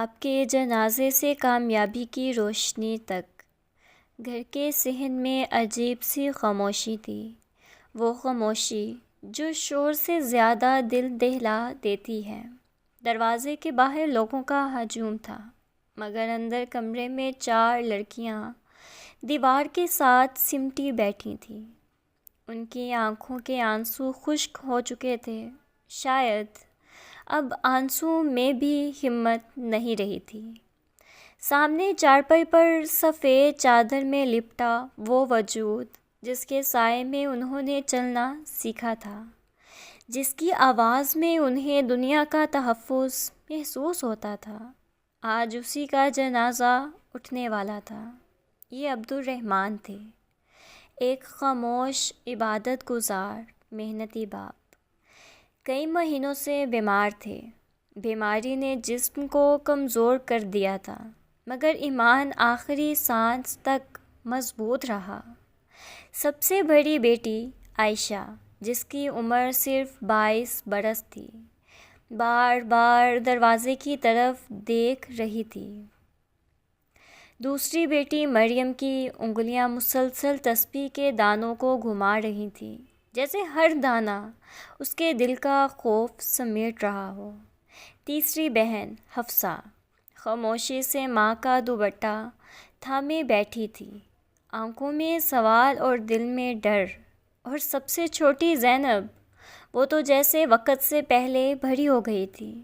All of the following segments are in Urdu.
باپ کے جنازے سے کامیابی کی روشنی تک گھر کے صحن میں عجیب سی خاموشی تھی، وہ خاموشی جو شور سے زیادہ دل دہلا دیتی ہے۔ دروازے کے باہر لوگوں کا ہجوم تھا، مگر اندر کمرے میں 4 لڑکیاں دیوار کے ساتھ سمٹی بیٹھی تھیں۔ ان کی آنکھوں کے آنسو خشک ہو چکے تھے، شاید اب آنسو میں بھی ہمت نہیں رہی تھی۔ سامنے چارپائی پر سفید چادر میں لپٹا وہ وجود جس کے سائے میں انہوں نے چلنا سیکھا تھا، جس کی آواز میں انہیں دنیا کا تحفظ محسوس ہوتا تھا، آج اسی کا جنازہ اٹھنے والا تھا۔ یہ عبدالرحمن تھے، ایک خاموش عبادت گزار محنتی باپ۔ کئی مہینوں سے بیمار تھے، بیماری نے جسم کو کمزور کر دیا تھا، مگر ایمان آخری سانس تک مضبوط رہا۔ سب سے بڑی بیٹی عائشہ، جس کی عمر صرف 22 برس تھی، بار بار دروازے کی طرف دیکھ رہی تھی۔ دوسری بیٹی مریم کی انگلیاں مسلسل تسبیح کے دانوں کو گھما رہی تھیں، جیسے ہر دانہ اس کے دل کا خوف سمیٹ رہا ہو۔ تیسری بہن حفصہ خاموشی سے ماں کا دوپٹہ تھامے بیٹھی تھی، آنکھوں میں سوال اور دل میں ڈر۔ اور سب سے چھوٹی زینب، وہ تو جیسے وقت سے پہلے بھری ہو گئی تھی،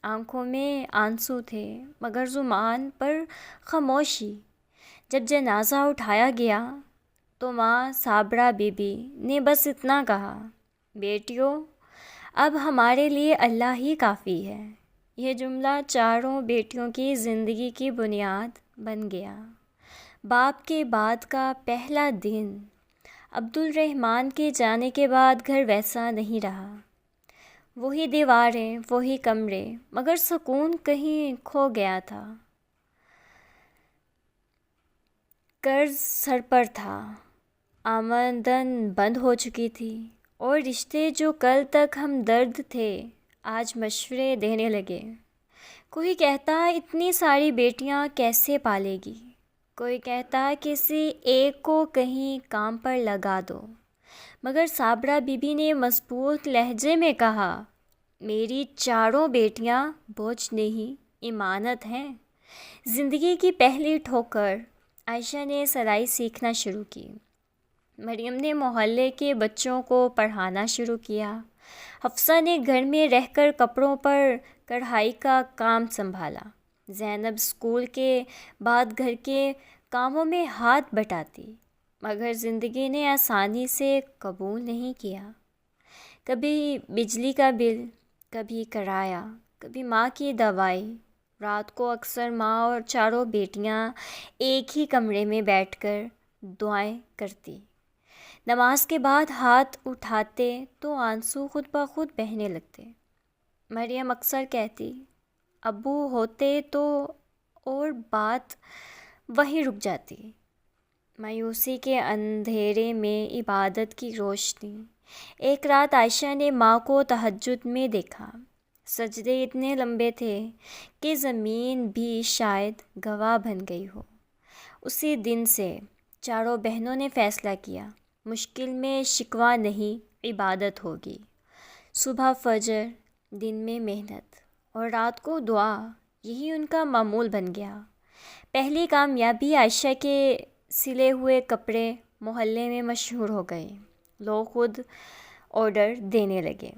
آنکھوں میں آنسو تھے مگر زبان پر خاموشی۔ جب جنازہ اٹھایا گیا تو ماں صابرہ بی بی نے بس اتنا کہا، بیٹیوں، اب ہمارے لیے اللہ ہی کافی ہے۔ یہ جملہ چاروں بیٹیوں کی زندگی کی بنیاد بن گیا۔ باپ کے بعد کا پہلا دن۔ عبدالرحمن کے جانے کے بعد گھر ویسا نہیں رہا، وہی دیواریں، وہی کمرے، مگر سکون کہیں کھو گیا تھا۔ قرض سر پر تھا، آمدن بند ہو چکی تھی، اور رشتے جو کل تک ہمدرد تھے آج مشورے دینے لگے۔ کوئی کہتا اتنی ساری بیٹیاں کیسے پالے گی، کوئی کہتا کسی ایک کو کہیں کام پر لگا دو، مگر صابرہ بی بی نے مضبوط لہجے میں کہا، میری چاروں بیٹیاں بوجھ نہیں، امانت ہیں۔ زندگی کی پہلی ٹھوکر۔ عائشہ نے سلائی سیکھنا شروع کی، مریم نے محلے کے بچوں کو پڑھانا شروع کیا، حفصہ نے گھر میں رہ کر کپڑوں پر کڑھائی کا کام سنبھالا، زینب اسکول کے بعد گھر کے کاموں میں ہاتھ بٹاتی، مگر زندگی نے آسانی سے قبول نہیں کیا۔ کبھی بجلی کا بل، کبھی کرایہ، کبھی ماں کی دوائی۔ رات کو اکثر ماں اور چاروں بیٹیاں ایک ہی کمرے میں بیٹھ کر دعائیں کرتی، نماز کے بعد ہاتھ اٹھاتے تو آنسو خود بخود بہنے لگتے۔ مریم اکثر کہتی، ابو ہوتے تو، اور بات وہیں رک جاتی۔ مایوسی کے اندھیرے میں عبادت کی روشنی۔ ایک رات عائشہ نے ماں کو تہجد میں دیکھا، سجدے اتنے لمبے تھے کہ زمین بھی شاید گواہ بن گئی ہو۔ اسی دن سے چاروں بہنوں نے فیصلہ کیا، مشکل میں شکوہ نہیں، عبادت ہوگی۔ صبح فجر، دن میں محنت، اور رات کو دعا، یہی ان کا معمول بن گیا۔ پہلی کامیابی عائشہ کے سلے ہوئے کپڑے محلے میں مشہور ہو گئے، لوگ خود آرڈر دینے لگے۔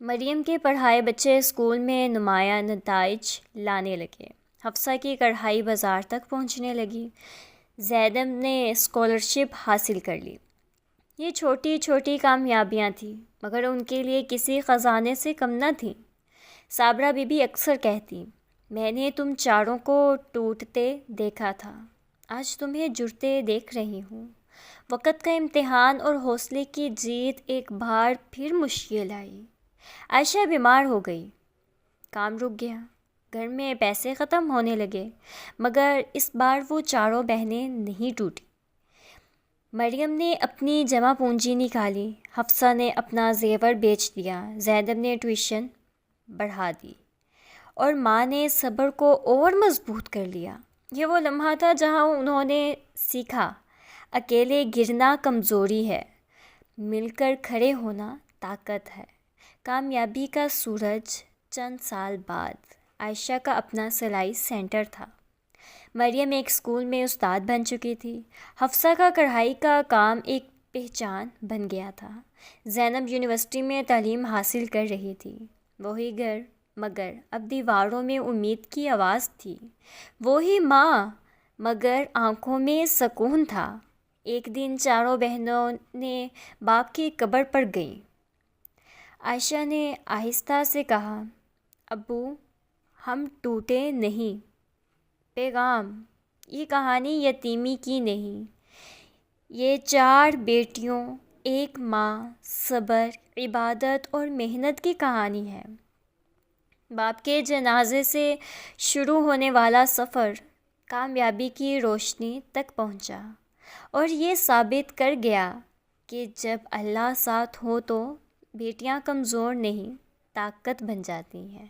مریم کے پڑھائے بچے اسکول میں نمایاں نتائج لانے لگے، حفصہ کی کڑھائی بازار تک پہنچنے لگی، زینب نے اسکالرشپ حاصل کر لی۔ یہ چھوٹی چھوٹی کامیابیاں تھیں، مگر ان کے لیے کسی خزانے سے کم نہ تھیں۔ صابرہ بی بی اکثر کہتی، میں نے تم چاروں کو ٹوٹتے دیکھا تھا، آج تمہیں جڑتے دیکھ رہی ہوں۔ وقت کا امتحان اور حوصلے کی جیت ایک بار پھر مشکل آئی۔ عائشہ بیمار ہو گئی، کام رک گیا، گھر میں پیسے ختم ہونے لگے، مگر اس بار وہ چاروں بہنیں نہیں ٹوٹی۔ مریم نے اپنی جمع پونجی نکالی، حفصہ نے اپنا زیور بیچ دیا، زینب نے ٹیوشن بڑھا دی، اور ماں نے صبر کو اور مضبوط کر لیا۔ یہ وہ لمحہ تھا جہاں انہوں نے سیکھا اکیلے گرنا کمزوری ہے، مل کر کھڑے ہونا طاقت ہے۔ کامیابی کا سورج۔ چند سال بعد عائشہ کا اپنا سلائی سینٹر تھا۔ مریم ایک اسکول میں استاد بن چکی تھی۔ حفصہ کا کڑھائی کا کام ایک پہچان بن گیا تھا۔ زینب یونیورسٹی میں تعلیم حاصل کر رہی تھی۔ وہی گھر، مگر اب دیواروں میں امید کی آواز تھی۔ وہی ماں، مگر آنکھوں میں سکون تھا۔ ایک دن چاروں بہنوں نے باپ کی قبر پر گئیں۔ عائشہ نے آہستہ سے کہا، ابو، ہم ٹوٹے نہیں۔ پیغام: یہ کہانی یتیمی کی نہیں، یہ 4 بیٹیوں، ایک ماں، صبر، عبادت اور محنت کی کہانی ہے۔ باپ کے جنازے سے شروع ہونے والا سفر کامیابی کی روشنی تک پہنچا، اور یہ ثابت کر گیا کہ جب اللہ ساتھ ہو تو بیٹیاں کمزور نہیں، طاقت بن جاتی ہیں۔